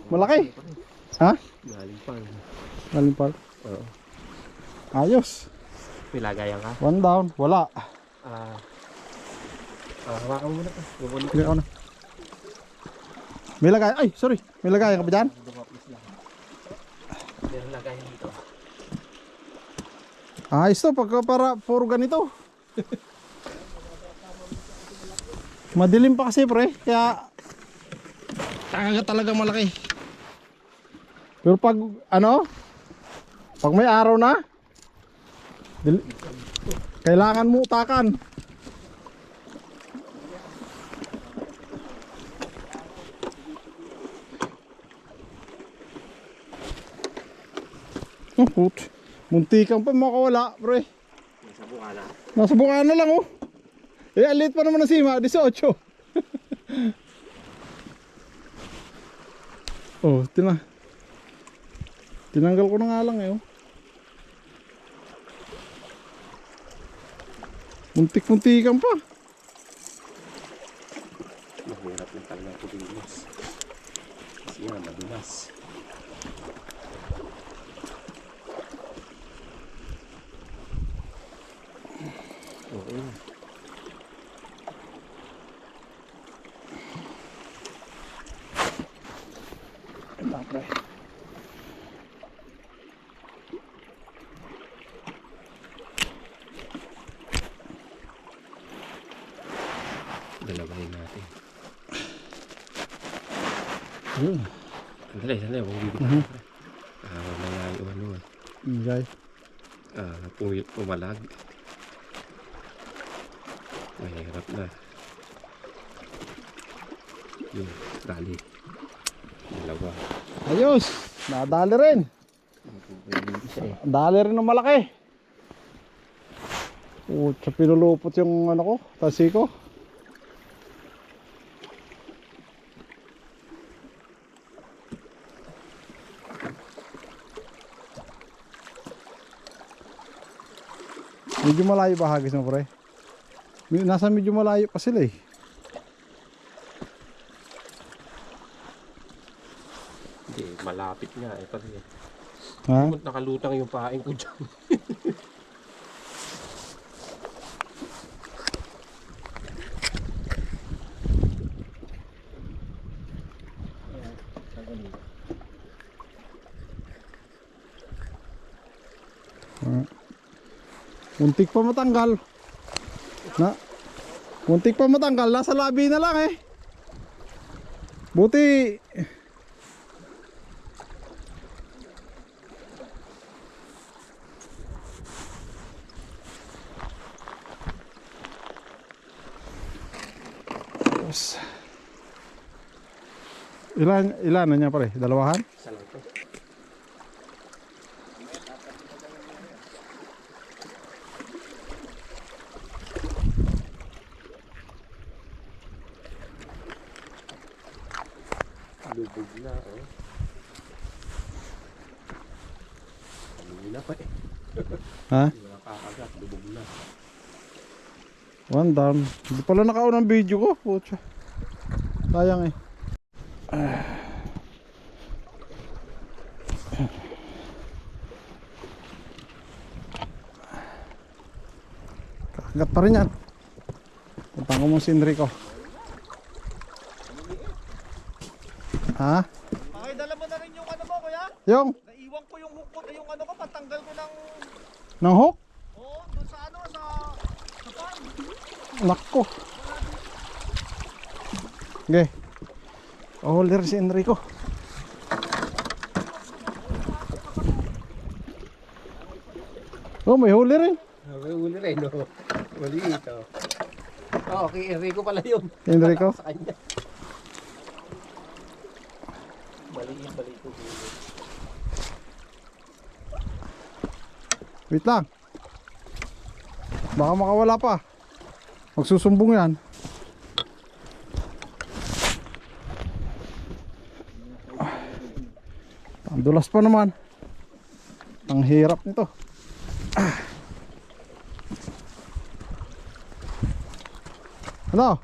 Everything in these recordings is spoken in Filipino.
Malaki. Ha? Galing pa. Galing pa. Oo. Ayos. May lagayan ka? One down. Wala. Hawakan mo muna pa. Bubuli Hindi ako na. May lagay. Ay, sorry. May lagayan ka ba dyan? Meron lagayan dito. Ayos to. Pagka para puro ganito. Madilim pa kasi pre. Kaya talaga malaki. Pero pag ano? Pag may araw na, kailangan mo utakan. Oh, put. Muntikan pa makawala, pre. Nasa bukana. Nasa bukana lang oh. Eh, alit pa naman na sima, 18. Oh, tinanggal ko na nga lang eh oh. Muntik-muntikan pa. Mahirap yung talagang kubilos. Kasi yan, madulas. Oo. Ito, pre. Dalawahin natin. Yun. Sandali, huwag bibigyan. Mamaya yung ano eh. Ingay. Pumalag. Mahirap na. Yun, dali. Dalawa. Ayos. Nadali rin. Dali rin ng malaki. Oh, pinulupot yung ano ko, tasi ko. Medyo malayo ba hagis mo pre? Nasa medyo malayo pa sila eh. Hindi, malapit nga eh. Pati, Ha? nakalutang yung paing ko dyan. Muntik pa matanggal. Muntik pa matanggal, nasa labi na lang eh. Buti ilan na niya pare? Dalawahan? Isa lang to. Lubog na oh. Lubog na pa eh. Ha? Hindi na kakagat, lubog na. One down. Hindi pala nakaon ang video ko. Pucha. Sayang eh. Kakagat pa rin yan. Puntang ko mo si Enrico. Ha? Pakidala mo na rin yung ano mo, kuya. Yung? Naiwan ko yung hook ko, yung ano ko, patanggal ko ng... Nang hook? Oo, doon sa ano, sa pan. Nakko. Okay. Holder si Enrico. Oh, may huli rin. May uli rin no. Maliit oh. Oh, kay Enrico pala yun. Enrico? Sa kanya. Maliit ko. Wait lang. Baka makawala pa. Magsusumbong yan. Ang dulas pa naman. Ang hirap nito. Ano?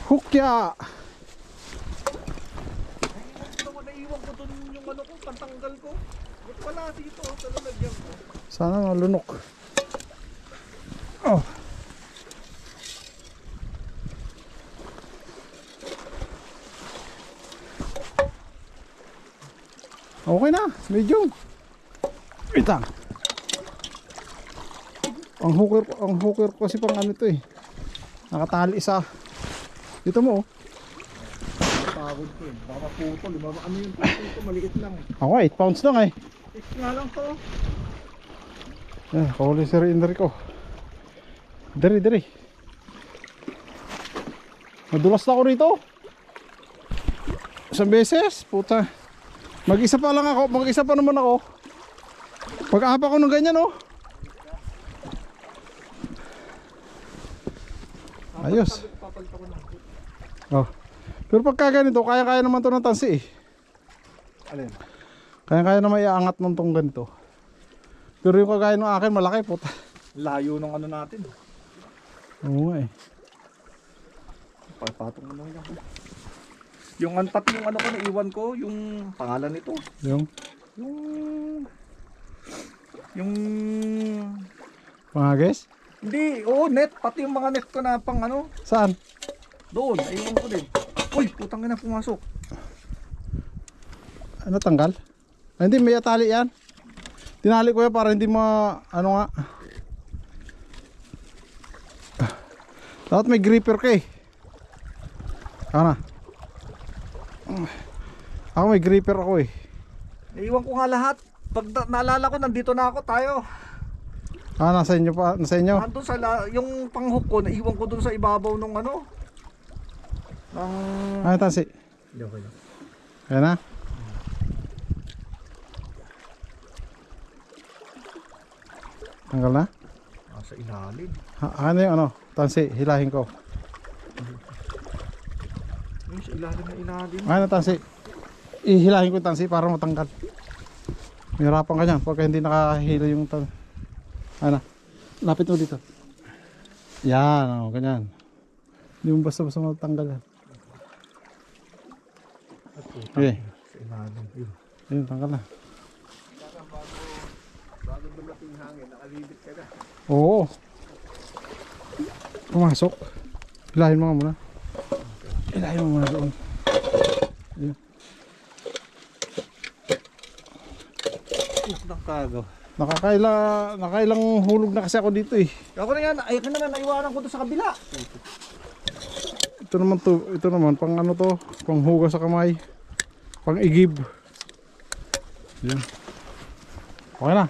Hukya! Naiwan ko dun yung ano ko, pantanggal ko. Ba't wala dito? Sa lalagyan ko. Sana malunok. Oh. Okay na, medyo. Wait lang. Ang hooker ko kasi pang ano to eh. Nakatali sa dito mo oh. Pagod ko eh. Baka putol. Ano yung putol ko? Maliit lang. Ako 8 pounds lang eh. Fix nga lang to. Kahuli si Enrico. Diri. Madulas na ako rito. Isang beses, puta. Mag-isa pa lang ako, mag-isa pa naman ako. Pag-apa ko ng ganyan oh. Ayos. Oh. Pero pagka ganito, kaya-kaya naman to ng tansi eh. Alin? Kaya-kaya naman iaangat ng tong ganito. Pero yung kagaya ng akin, malaki puta. Layo ng ano natin. Oo nga eh. Pagpatong mo naman ako. Yung pati yung ano ko naiwan ko, yung pangalan nito. Yung Yung pangagis? hindi, net. Pati yung mga net ko na pang ano. Saan? Doon, naiwan ko din. Uy, putang ina pumasok. Ano tanggal? Ay, hindi, may atali yan. Tinali ko yan para hindi ano nga. Dapat may gripper ka eh. Ako na. Ako may gripper ako eh. Naiwan ko nga lahat. Pag naalala ko, nandito na ako tayo. Nasa inyo pa, nasa inyo. Nandun sa yung panghook ko, naiwan ko dun sa ibabaw nung ano. Ano tansi? Okay. Ayan na. Tanggal na? Nasa ilalim. Ano yung ano? Tansi, hilahin ko. Yung sa ilalim na ilalim. Ano tansi? Ihilahin ko yung tansi para matanggal. Mahirapan ka dyan pagka hindi nakahila yung ano? Lapit mo dito. Yan, ganyan. Hindi mo basta-basta matanggal yan. Okay. Sa ilalim. Yun. Ayun, tanggal na. Bago dumating hangin, nakalibit ka na. Oo. Pumasok. Hilahin mo nga muna. Hilahin mo muna doon. Ayun. Nakagaw. Nakailang hulog na kasi ako dito eh. Ako na yan, ay ka naman, naiwanan ko doon sa kabila. Ito naman pang ano to, pang hugas sa kamay. Pang igib. Yan. Okay na.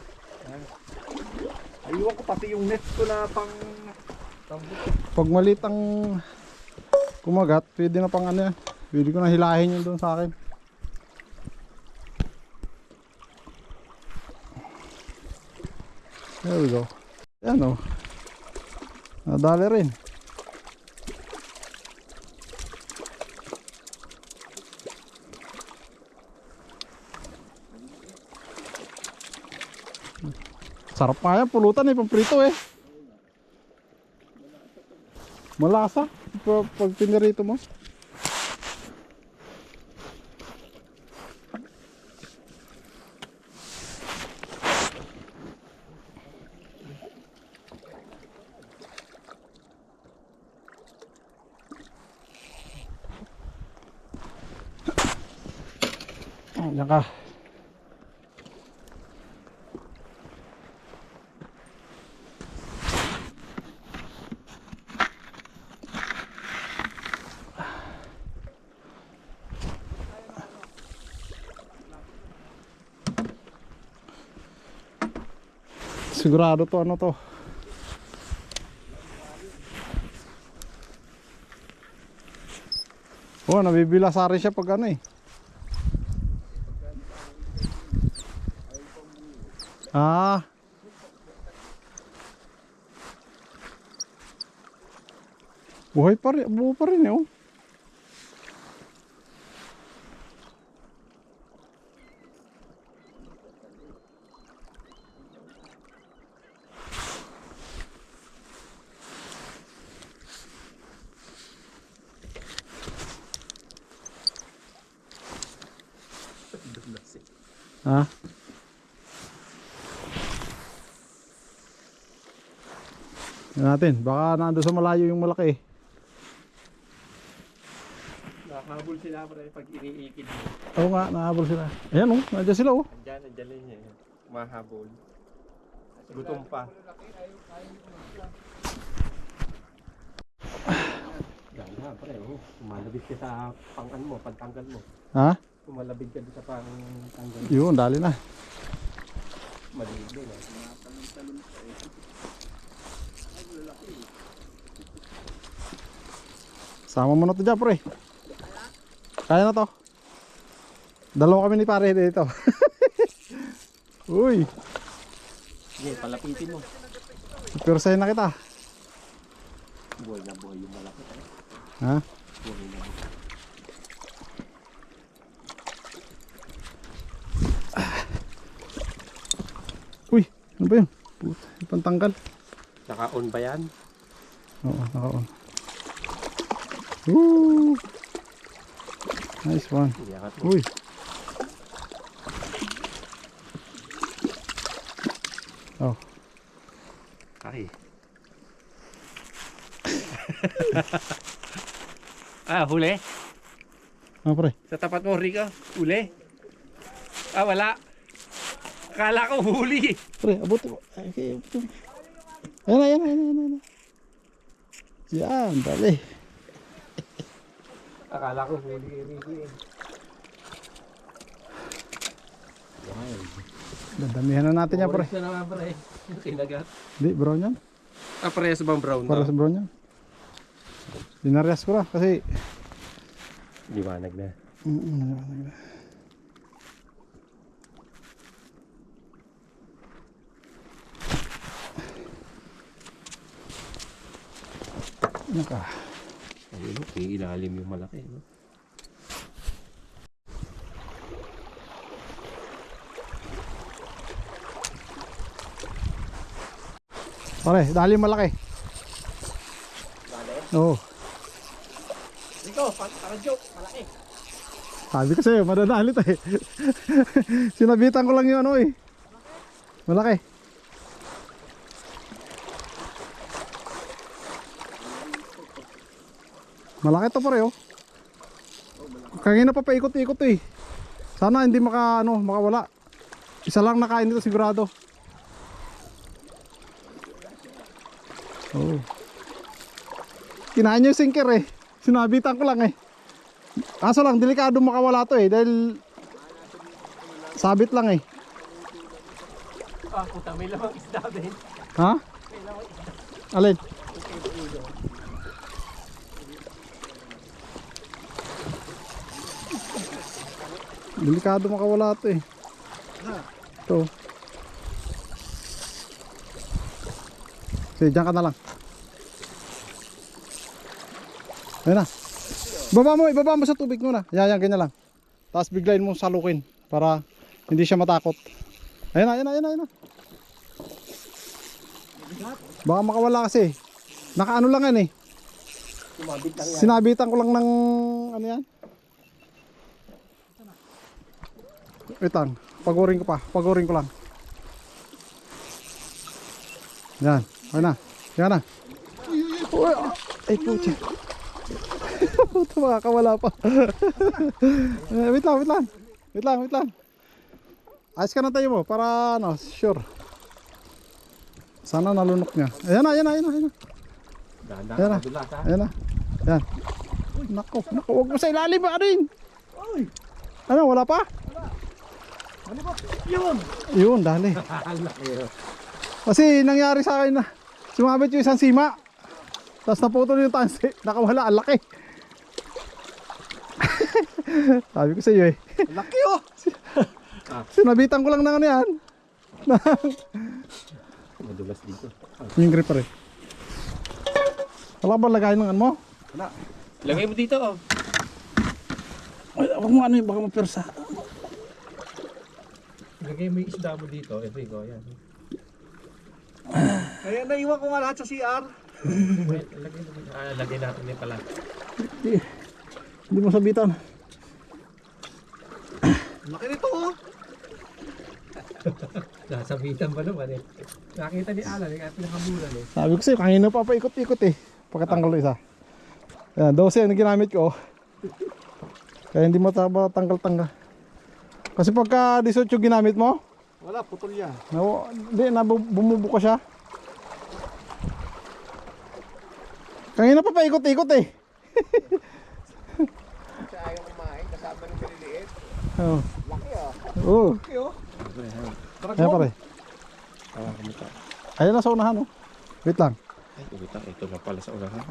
Aywan ko pati yung net ko na pang Pag maliit ang kumagat, pwede na pang ano yan. Pwede ko na hilahin yun doon sa akin. There we go. Yan o. Nadali rin. Sarap pa yan, pulutan eh, pamprito eh. Malasa pag pinirito mo. Diyan ka. Sigurado to ano to. Oh, nabibilasari siya pag ano eh. Ah. Buhay pa rin, buo pa rin eh oh. Ha? Yan natin, baka nando sa malayo yung malaki. Nakahabol sila pre pag iniikid mo. Oo nga, nahabol sila. Ayan oh, nandiyan sila oh. Andyan lang niya. Mahabol. Gutom pa. Ganda pre, oh. Tumalabit ka sa pangan mo, pantanggal mo. Ha? Tumalabit ka sa pangtanggal mo. Yun, dali na. Maliit din eh. Sama mo na to dyan, pre. Kaya na to. Dalawa kami ni pare dito. Uy, Sige, palapitin mo. pero sa'yo na kita. Buhay na buhay yung malaki. Ha? Buhay na buhay. Uy, ano ba yun? Puta, yung pantanggal. Naka-on ba yan? Oo, naka-on. Woo! Nice one. Iyakat mo. Uy. Oh, Ay. Huli? ano pre? Sa tapat mo, Rico. Huli? Wala. Akala ko huli. Pre, abot mo. Ay, okay, abot mo. Ayan na, ayan na, ayan na, ayan na. Yan, dali. Akala ko huli, Rico. Dadamihan na natin yan, pre. Orange na naman, pre. Kinagat. Di, brown yan. Parehas bang brown Para sa brown yan. Dinarias ko na kasi liwanag na. naliwanag na. Naka. Ayun, okay, ilalim yung malaki. No? Pare, dali yung malaki. Dali? Oo. Rico, para joke, malaki. Sabi ko sa'yo, madadali to eh. Sinabitan ko lang yung ano eh. Malaki. Malaki to pare oh. Kanina pa paikot-ikot eh. Sana hindi makawala. Isa lang nakain dito sigurado. Oh. Kinain niya yung sinker eh. Sinabitan ko lang eh. Kaso lang, delikado makawala to eh. Dahil sabit lang eh. Puta, may lamang isda din. Ha? Alin? Delikado makawala to eh. Ito. Sige, dyan ka na lang. Ayun na. Ibaba mo sa tubig muna. Yan, ganyan lang. Tapos biglayin mo salukin para hindi siya matakot. Ayun na. Baka makawala kasi. Nakaano lang yan eh. Sumabit lang yan. Sinabitan ko lang ng ano yan. Wait lang. Pagurin ko lang. Yan. Ayun na. Yan na. Uy, ay pucha. Puta, makakawala pa. Wait lang. Ayos ka na tayo mo para ano, sure. Sana nalunok niya. Ayan na. Ganda, Ayan na. madulas ha. Ayan na. Yan. Nako, wag mo sa ilalim ba rin? Uy! Ano, wala pa? Ano ba? Yun! Yun, dali. Laki yun. Kasi nangyari sa akin na sumabit yung isang sima. Tapos naputol yung tansi. Nakawala, ang laki. Sabi ko sa iyo eh. Laki oh! Sinabitan ko lang ng ano yan. Madulas dito. Yung gripper eh. Wala ba lagayin ng ano mo? Wala. Lagay mo dito oh. Wag mo ano yung baka mapirsa. Lagay mo yung isda mo dito. Enrico, yan. Kaya naiwan ko nga lahat sa CR. Lagay natin din pala. Hindi mo sabitan. Laki nito oh. Nasabitan pa naman eh. Nakita ni Alan, kaya pinakabulan eh. Sabi ko sa'yo, kanina pa ikot-ikot eh. Pagkatanggal ng isa. Yan, 12 ang ginamit ko. Kaya hindi mo tanggal-tanggal. Kasi pagka 18 ginamit mo, Wala, putol yan. hindi, bumubuka siya. Kanina pa ikot-ikot eh. Kasi ayaw kumain, kasama ng maliliit. Oo. Laki ah. Oo. Laki oh. Ayan pare. Ah, kumita. Ayan na sa unahan oh. Wait lang. Ay, kumita. Ito na pala sa unahan.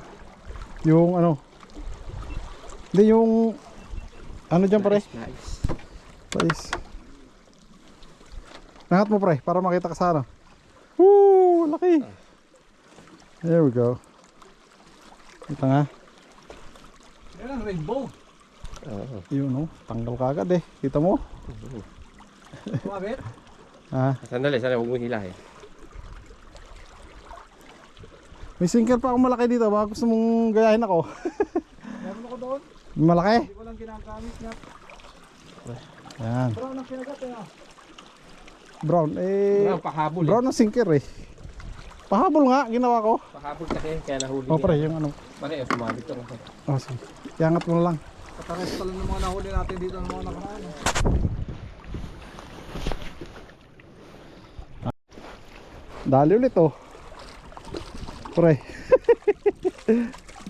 Yung ano. Hindi yung ano dyan pare. Nice. Please. Nangat mo pre para makita ka sa ano. Woo! Laki. There we go. Ito nga. Yan ang rainbow. Oo. Yun oh. Tanggal ka agad eh. Kita mo? Kumabit? Ah. Sandali, huwag mo hilahin. May sinker pa ako malaki dito. Baka gusto mong gayahin ako. Meron ako doon. Malaki. Hindi ko lang ginagamit nga. Yan. Brown ang kinagat eh. Brown. Brown, pahabol eh. Brown ang sinker eh. Pahabol nga. Ginawa ko. Pahabol kasi, kaya nahuli O pre yung ano. Pare, sumabit ko. Oh sige. Iangat mo na lang. Katares pala ng mga nahuli natin dito ng mga nakaraan. Dali ulit oh. Pre.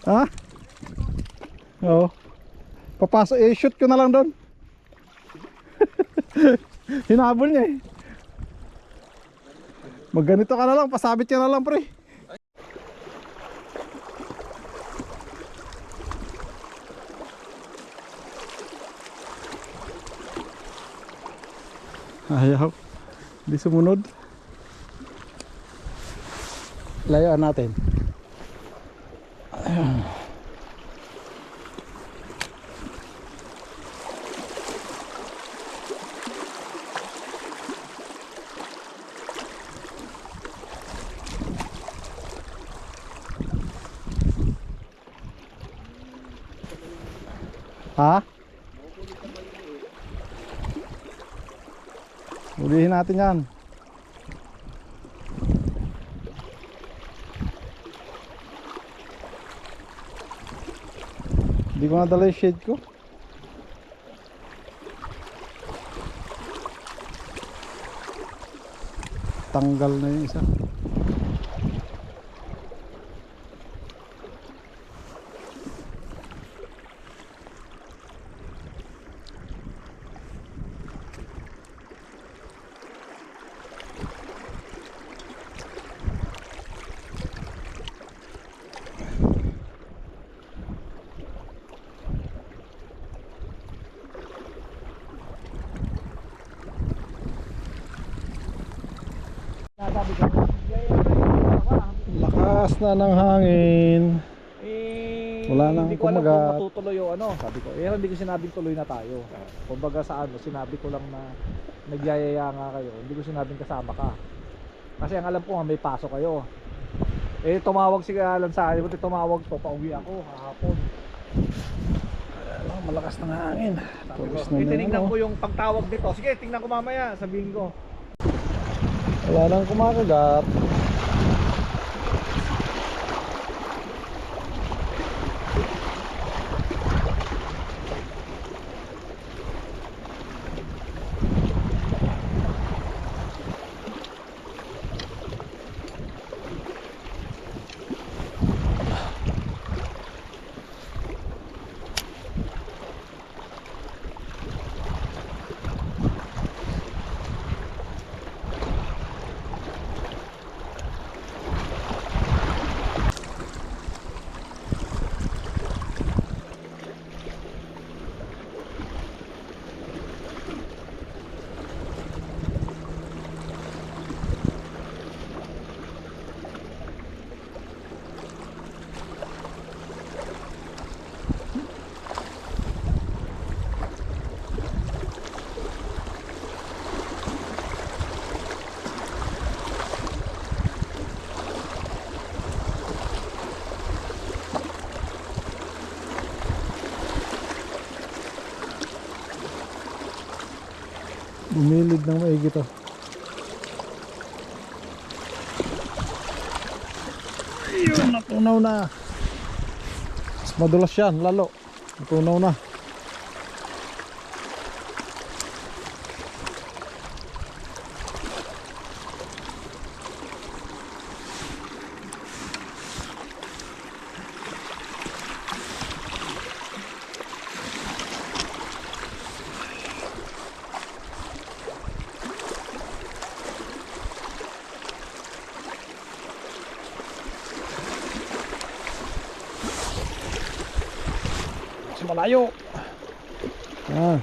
Ha? Oo. Papasok shoot ko na lang doon. Hinabol niya eh. Magganito ka na lang, pasabit ka na lang pre. Ayaw. Di sumunod. Layuan natin. Ha? Ulihin natin yan. Hindi ko nadala yung shade ko. Tanggal na yung isa. Lakas na ng hangin. Wala nang hindi ko alam kumagat. kung matutuloy o ano. Sabi ko, hindi ko sinabing tuloy na tayo. Kumbaga sa ano, sinabi ko lang na nagyayaya nga kayo. Hindi ko sinabing kasama ka. Kasi ang alam ko nga may pasok kayo. Eh tumawag si Alan sa akin, buti tumawag to, pauwi ako kahapon. Malakas ng hangin. Pawis na Tinignan yan, ko yung pagtawag dito. Sige, tingnan ko mamaya, sabihin ko. Wala nang kumakagat. Bumilid ng maigi to. Natunaw na. Mas madulas yan, lalo. Natunaw na. Malayo. Ah.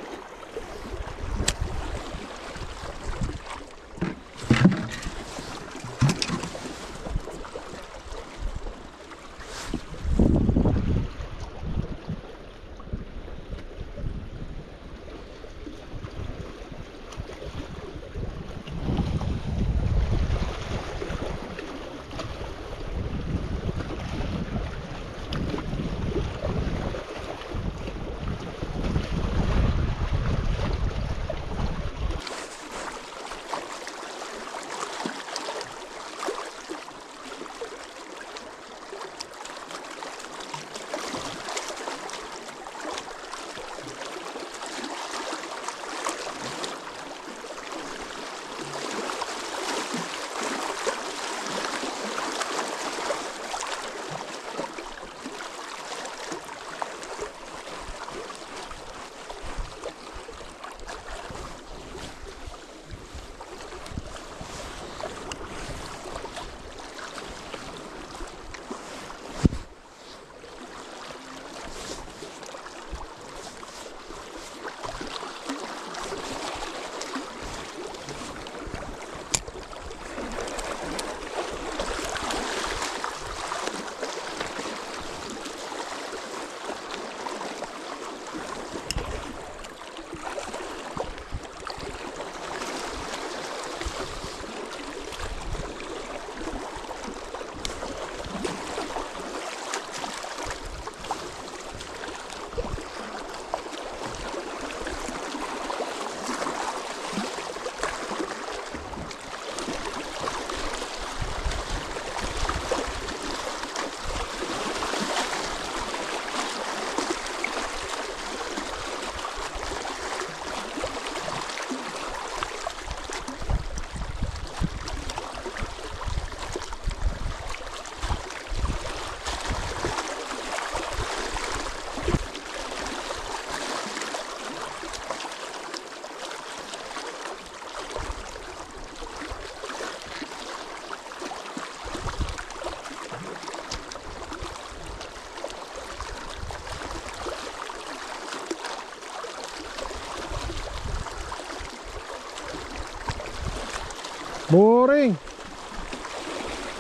Boring.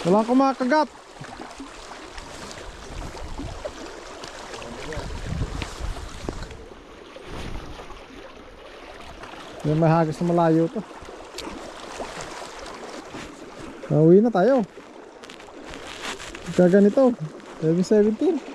Walang kumakagat. May hagis na malayo to. Uwi na tayo. Kaganito 7:17.